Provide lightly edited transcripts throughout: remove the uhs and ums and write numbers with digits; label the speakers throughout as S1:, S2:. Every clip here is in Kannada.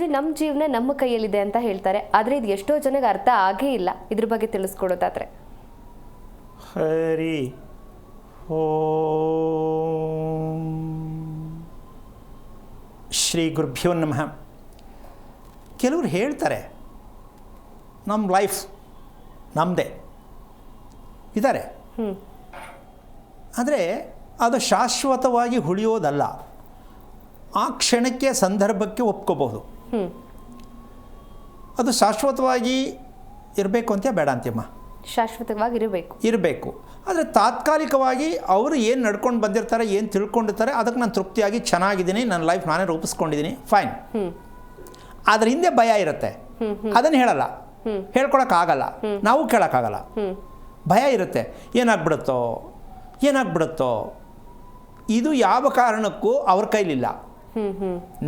S1: ಗುರುಜಿ ನಮ್ಮ ಜೀವನ ನಮ್ಮ ಕೈಯಲ್ಲಿದೆ ಅಂತ ಹೇಳ್ತಾರೆ, ಆದರೆ ಇದು ಎಷ್ಟೋ ಜನಕ್ಕೆ ಅರ್ಥ ಆಗೇ ಇಲ್ಲ. ಇದ್ರ ಬಗ್ಗೆ ತಿಳಿಸ್ಕೊಡೋದಾದ್ರೆ.
S2: ಹರಿ ಓಂ ಶ್ರೀ ಗುರುಭ್ಯೋ ನಮಃ. ಕೆಲವರು ಹೇಳ್ತಾರೆ ನಮ್ಮ ಲೈಫ್ ನಮ್ಮದೇ ಇದ್ದಾರೆ, ಆದರೆ ಅದು ಶಾಶ್ವತವಾಗಿ ಉಳಿಯೋದಲ್ಲ. ಆ ಕ್ಷಣಕ್ಕೆ ಸಂದರ್ಭಕ್ಕೆ ಒಪ್ಕೋಬಹುದು. ಅದು ಶಾಶ್ವತವಾಗಿ ಇರಬೇಕು ಅಂತ ಬೇಡ ಅಂತೀಮ್ಮ.
S1: ಶಾಶ್ವತವಾಗಿ
S2: ಇರಬೇಕು. ಆದರೆ ತಾತ್ಕಾಲಿಕವಾಗಿ ಅವರು ಏನು ನಡ್ಕೊಂಡು ಬಂದಿರ್ತಾರೆ, ಏನು ತಿಳ್ಕೊಂಡಿರ್ತಾರೆ, ಅದಕ್ಕೆ ನಾನು ತೃಪ್ತಿಯಾಗಿ ಚೆನ್ನಾಗಿದ್ದೀನಿ, ನನ್ನ ಲೈಫ್ ನಾನೇ ರೂಪಿಸ್ಕೊಂಡಿದ್ದೀನಿ, ಫೈನ್. ಅದ್ರ ಹಿಂದೆ ಭಯ ಇರುತ್ತೆ, ಅದನ್ನು ಹೇಳಲ್ಲ, ಹೇಳ್ಕೊಳಕ್ಕಾಗಲ್ಲ, ನಾವು ಕೇಳೋಕ್ಕಾಗಲ್ಲ. ಭಯ ಇರುತ್ತೆ, ಏನಾಗ್ಬಿಡುತ್ತೋ. ಇದು ಯಾವ ಕಾರಣಕ್ಕೂ ಅವ್ರ ಕೈಲಿಲ್ಲ.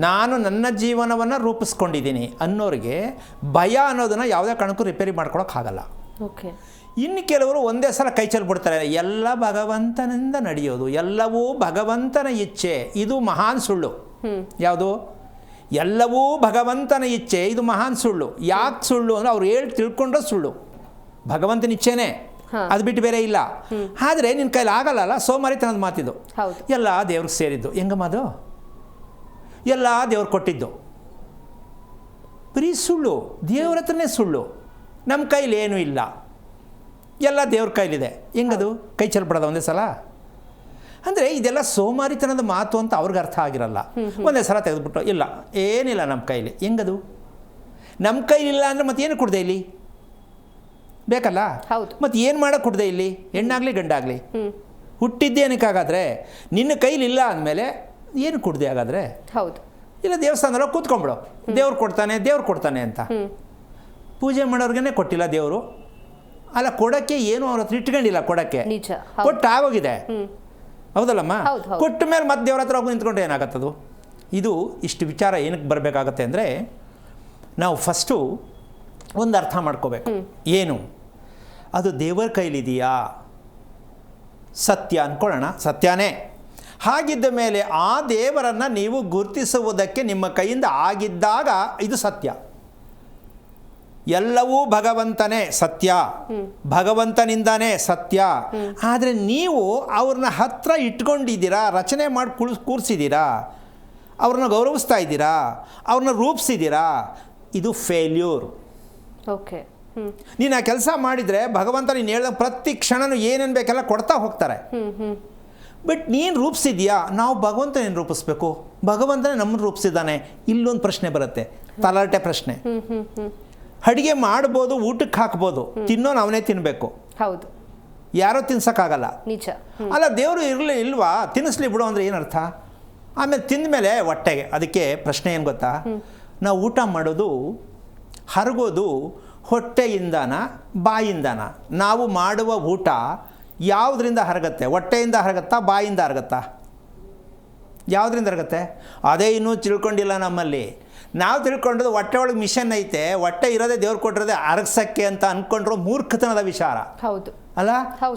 S2: ನಾನು ನನ್ನ ಜೀವನವನ್ನು ರೂಪಿಸ್ಕೊಂಡಿದ್ದೀನಿ ಅನ್ನೋರಿಗೆ ಭಯ ಅನ್ನೋದನ್ನು ಯಾವುದೇ ಕಾರಣಕ್ಕೂ ರಿಪೇರಿ ಮಾಡ್ಕೊಳಕ್ಕಾಗಲ್ಲ. ಇನ್ನು ಕೆಲವರು ಒಂದೇ ಸಲ ಕೈ ಚೆಲ್ಬಿಡ್ತಾರೆ, ಎಲ್ಲ ಭಗವಂತನಿಂದ ನಡೆಯೋದು, ಎಲ್ಲವೂ ಭಗವಂತನ ಇಚ್ಛೆ, ಇದು ಮಹಾನ್ ಸುಳ್ಳು. ಯಾವುದು? ಎಲ್ಲವೂ ಭಗವಂತನ ಇಚ್ಛೆ, ಇದು ಮಹಾನ್ ಸುಳ್ಳು. ಯಾಕೆ ಸುಳ್ಳು ಅಂದರೆ ಅವ್ರು ತಿಳ್ಕೊಂಡ್ರೆ ಸುಳ್ಳು. ಭಗವಂತನ ಇಚ್ಛೆನೇ, ಅದು ಬಿಟ್ಟು ಬೇರೆ ಇಲ್ಲ. ಆದರೆ ನಿನ್ನ ಕೈಲಿ ಆಗಲ್ಲ, ಸೋಮಾರಿತನದ ಮಾತಿದು. ಎಲ್ಲ ದೇವ್ರಿಗೆ ಸೇರಿದ್ದು, ಹೆಂಗಮ್ಮದು? ಎಲ್ಲ ದೇವ್ರು ಕೊಟ್ಟಿದ್ದು, ಬರೀ ಸುಳ್ಳು. ದೇವ್ರ ಹತ್ರನೇ ಸುಳ್ಳು. ನಮ್ಮ ಕೈಲಿ ಏನೂ ಇಲ್ಲ, ಎಲ್ಲ ದೇವ್ರ ಕೈಲಿದೆ. ಹೆಂಗದು? ಕೈ ಚೆಲ್ಬಿಡೋದು ಒಂದೇ ಸಲ? ಅಂದರೆ ಇದೆಲ್ಲ ಸೋಮಾರಿತನದ ಮಾತು ಅಂತ ಅವ್ರಿಗೆ ಅರ್ಥ ಆಗಿರಲ್ಲ. ಒಂದೇ ಸಲ ತೆಗೆದುಬಿಟ್ಟು ಇಲ್ಲ, ಏನಿಲ್ಲ ನಮ್ಮ ಕೈಲಿ. ಹೆಂಗದು? ನಮ್ಮ ಕೈಲಿಲ್ಲ ಅಂದರೆ ಮತ್ತೆ ಏನು ಕೊಡದೆ ಇಲ್ಲಿ? ಬೇಕಲ್ಲ. ಮತ್ತು ಏನು ಮಾಡೋಕ್ಕೆ ಕೊಡದೆ ಇಲ್ಲಿ? ಹೆಣ್ಣಾಗಲಿ ಗಂಡಾಗಲಿ ಹುಟ್ಟಿದ್ದೇನಕ್ಕಾಗಾದರೆ? ನಿನ್ನ ಕೈಲಿಲ್ಲ ಅಂದಮೇಲೆ ಏನು ಕೊಡದೆ ಹಾಗಾದರೆ? ಇಲ್ಲ, ದೇವಸ್ಥಾನದಲ್ಲ ಕೂತ್ಕೊಂಬಿಡು, ದೇವ್ರು ಕೊಡ್ತಾನೆ ಅಂತ. ಪೂಜೆ ಮಾಡೋರ್ಗೇ ಕೊಟ್ಟಿಲ್ಲ ದೇವರು, ಅಲ್ಲ ಕೊಡೋಕ್ಕೆ ಏನು ಅವ್ರ ಹತ್ರ ಇಟ್ಕೊಂಡಿಲ್ಲ, ಕೊಡೋಕ್ಕೆ ಕೊಟ್ಟು ಆಗೋಗಿದೆ. ಹೌದಲ್ಲಮ್ಮ? ಕೊಟ್ಟ ಮೇಲೆ ಮತ್ತೆ ದೇವ್ರ ಹತ್ರ ಹೋಗಿ ನಿಂತ್ಕೊಂಡ್ರೆ ಏನಾಗತ್ತದು? ಇದು ಇಷ್ಟು ವಿಚಾರ ಏನಕ್ಕೆ ಬರಬೇಕಾಗತ್ತೆ ಅಂದರೆ, ನಾವು ಫಸ್ಟು ಒಂದು ಅರ್ಥ ಮಾಡ್ಕೋಬೇಕು. ಏನು ಅದು ದೇವರ ಕೈಲಿದೆಯಾ? ಸತ್ಯ ಅಂದ್ಕೊಳ್ಳೋಣ, ಸತ್ಯನೇ. ಹಾಗಿದ್ದ ಮೇಲೆ ಆ ದೇವರನ್ನು ನೀವು ಗುರುತಿಸುವುದಕ್ಕೆ ನಿಮ್ಮ ಕೈಯಿಂದ ಆಗಿದ್ದಾಗ ಇದು ಸತ್ಯ. ಎಲ್ಲವೂ ಭಗವಂತನೇ ಸತ್ಯ, ಭಗವಂತನಿಂದಾನೇ ಸತ್ಯ. ಆದರೆ ನೀವು ಅವ್ರನ್ನ ಹತ್ರ ಇಟ್ಕೊಂಡಿದ್ದೀರಾ, ರಚನೆ ಮಾಡಿ ಕೂರಿಸಿದ್ದೀರಾ, ಅವ್ರನ್ನ ಗೌರವಿಸ್ತಾ ಇದ್ದೀರಾ, ಅವ್ರನ್ನ ರೂಪಿಸಿದ್ದೀರಾ, ಇದು ಫೇಲ್ಯೂರ್. ನೀನು ಆ ಕೆಲಸ ಮಾಡಿದರೆ ಭಗವಂತ ನೀನು ಹೇಳ್ದ ಪ್ರತಿ ಕ್ಷಣನೂ ಏನೇನು ಬೇಕೆಲ್ಲ ಕೊಡ್ತಾ ಹೋಗ್ತಾರೆ. ಬಟ್ ನೀನು ರೂಪಿಸಿದ್ಯಾ? ನಾವು ಭಗವಂತನೇನು ರೂಪಿಸ್ಬೇಕು? ಭಗವಂತನೇ ನಮ್ಮನ್ನು ರೂಪಿಸಿದ್ದಾನೆ. ಇಲ್ಲೊಂದು ಪ್ರಶ್ನೆ ಬರುತ್ತೆ, ತಲಾಟೆ ಪ್ರಶ್ನೆ. ಅಡುಗೆ ಮಾಡ್ಬೋದು, ಊಟಕ್ಕೆ ಹಾಕ್ಬೋದು, ತಿನ್ನೋನು ಅವನೇ ತಿನ್ನಬೇಕು, ಯಾರೋ ತಿನ್ಸೋಕ್ಕಾಗಲ್ಲ. ಅಲ್ಲ, ದೇವರು ಇಲ್ವಾ, ತಿನ್ನಿಸ್ಲಿ ಬಿಡು ಅಂದರೆ ಏನರ್ಥ? ಆಮೇಲೆ ತಿಂದ ಮೇಲೆ ಹೊಟ್ಟೆಗೆ. ಅದಕ್ಕೆ ಪ್ರಶ್ನೆ ಏನು ಗೊತ್ತಾ? ನಾವು ಊಟ ಮಾಡೋದು, ಹರಗೋದು ಹೊಟ್ಟೆಯಿಂದನ ಬಾಯಿಂದನ? ನಾವು ಮಾಡುವ ಊಟ ಯಾವುದರಿಂದ ಹರಗತ್ತೆ? ಹೊಟ್ಟೆಯಿಂದ ಹರಗತ್ತಾ, ಬಾಯಿಂದ ಹರಗತ್ತಾ? ಯಾವುದರಿಂದ ಹರಗತ್ತೆ? ಅದೇ ಇನ್ನೂ ತಿಳ್ಕೊಂಡಿಲ್ಲ ನಮ್ಮಲ್ಲಿ. ನಾವು ತಿಳ್ಕೊಂಡ್ರೆ ಹೊಟ್ಟೆ ಒಳಗೆ ಮಿಷನ್ ಐತೆ, ಹೊಟ್ಟೆ ಇರೋದೇ ದೇವ್ರು ಕೊಟ್ಟಿರೋದೇ ಅರಗ್ಸಕ್ಕೆ ಅಂತ ಅಂದ್ಕೊಂಡ್ರು ಮೂರ್ಖತನದ ವಿಚಾರ ಅಲ್ಲ?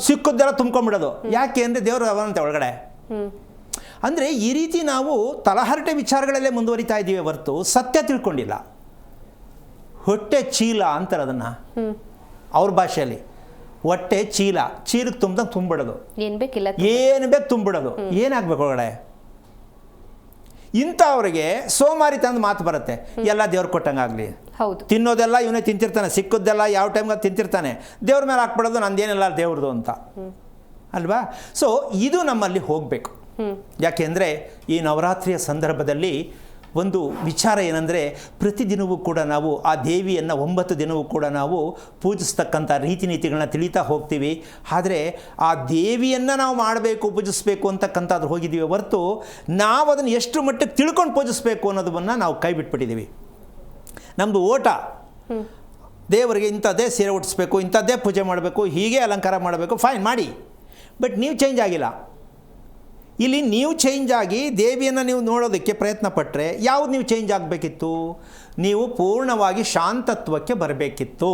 S2: ಸಿಕ್ಕದ್ದೆಲ್ಲ ತುಂಬ್ಕೊಂಡ್ಬಿಡೋದು. ಯಾಕೆ ಅಂದರೆ ದೇವರು ಅವನಂತೆ ಒಳಗಡೆ. ಅಂದರೆ ಈ ರೀತಿ ನಾವು ತಲಹರಟೆ ವಿಚಾರಗಳಲ್ಲೇ ಮುಂದುವರಿತಾ ಇದ್ದೀವಿ ಹೊರತು ಸತ್ಯ ತಿಳ್ಕೊಂಡಿಲ್ಲ. ಹೊಟ್ಟೆ ಚೀಲ ಅಂತಾರೆ ಅದನ್ನು ಅವ್ರ ಭಾಷೆಯಲ್ಲಿ. ಹೊಟ್ಟೆ ಚೀಲಕ್ಕೆ ತುಂಬ್ದಂಗೆ ತುಂಬಿಡೋದು, ಏನು ಬೇಕು ತುಂಬಿಡೋದು. ಏನಾಗಬೇಕು ಒಳಗಡೆ? ಇಂಥವ್ರಿಗೆ ಸೋಮಾರಿತನದ ಮಾತು ಬರುತ್ತೆ, ಎಲ್ಲ ದೇವ್ರು ಕೊಟ್ಟಂಗಾಗಲಿ. ತಿನ್ನೋದೆಲ್ಲ ಇವನೇ ತಿಂತಿರ್ತಾನೆ, ಸಿಕ್ಕದ್ದೆಲ್ಲ ಯಾವ ಟೈಮ್ಗೆ ತಿಂತಿರ್ತಾನೆ, ದೇವ್ರ ಮೇಲೆ ಹಾಕ್ಬಿಡೋದು ನಂದೇನೆಲ್ಲ ದೇವ್ರದು ಅಂತ ಅಲ್ವಾ? ಸೊ ಇದು ನಮ್ಮಲ್ಲಿ ಹೋಗಬೇಕು. ಯಾಕೆಂದರೆ ಈ ನವರಾತ್ರಿಯ ಸಂದರ್ಭದಲ್ಲಿ ಒಂದು ವಿಚಾರ ಏನಂದರೆ, ಪ್ರತಿದಿನವೂ ಕೂಡ ನಾವು ಆ ದೇವಿಯನ್ನು 9 ದಿನವೂ ಕೂಡ ನಾವು ಪೂಜಿಸ್ತಕ್ಕಂಥ ರೀತಿ ನೀತಿಗಳನ್ನ ತಿಳಿತಾ ಹೋಗ್ತೀವಿ. ಆದರೆ ಆ ದೇವಿಯನ್ನು ನಾವು ಮಾಡಬೇಕು, ಪೂಜಿಸಬೇಕು ಅಂತಕ್ಕಂಥದ್ದು ಹೋಗಿದ್ದೀವಿ ಹೊರತು ನಾವು ಅದನ್ನು ಎಷ್ಟು ಮಟ್ಟಿಗೆ ತಿಳ್ಕೊಂಡು ಪೂಜಿಸಬೇಕು ಅನ್ನೋದನ್ನು ನಾವು ಕೈ ಬಿಟ್ಬಿಟ್ಟಿದ್ದೀವಿ. ನಮ್ಮದು ಓಟ, ದೇವರಿಗೆ ಇಂಥದ್ದೇ ಸೀರೆ ಉಡಿಸ್ಬೇಕು, ಇಂಥದ್ದೇ ಪೂಜೆ ಮಾಡಬೇಕು, ಹೀಗೆ ಅಲಂಕಾರ ಮಾಡಬೇಕು, ಫೈನ್ ಮಾಡಿ. ಬಟ್ ನೀವು ಚೇಂಜ್ ಆಗಿಲ್ಲ. ಇಲ್ಲಿ ನೀವು ಚೇಂಜ್ ಆಗಿ ದೇವಿಯನ್ನು ನೀವು ನೋಡೋದಕ್ಕೆ ಪ್ರಯತ್ನ ಪಟ್ಟರೆ ಯಾವುದು ನೀವು ಚೇಂಜ್ ಆಗಬೇಕಿತ್ತು? ನೀವು ಪೂರ್ಣವಾಗಿ ಶಾಂತತ್ವಕ್ಕೆ ಬರಬೇಕಿತ್ತು.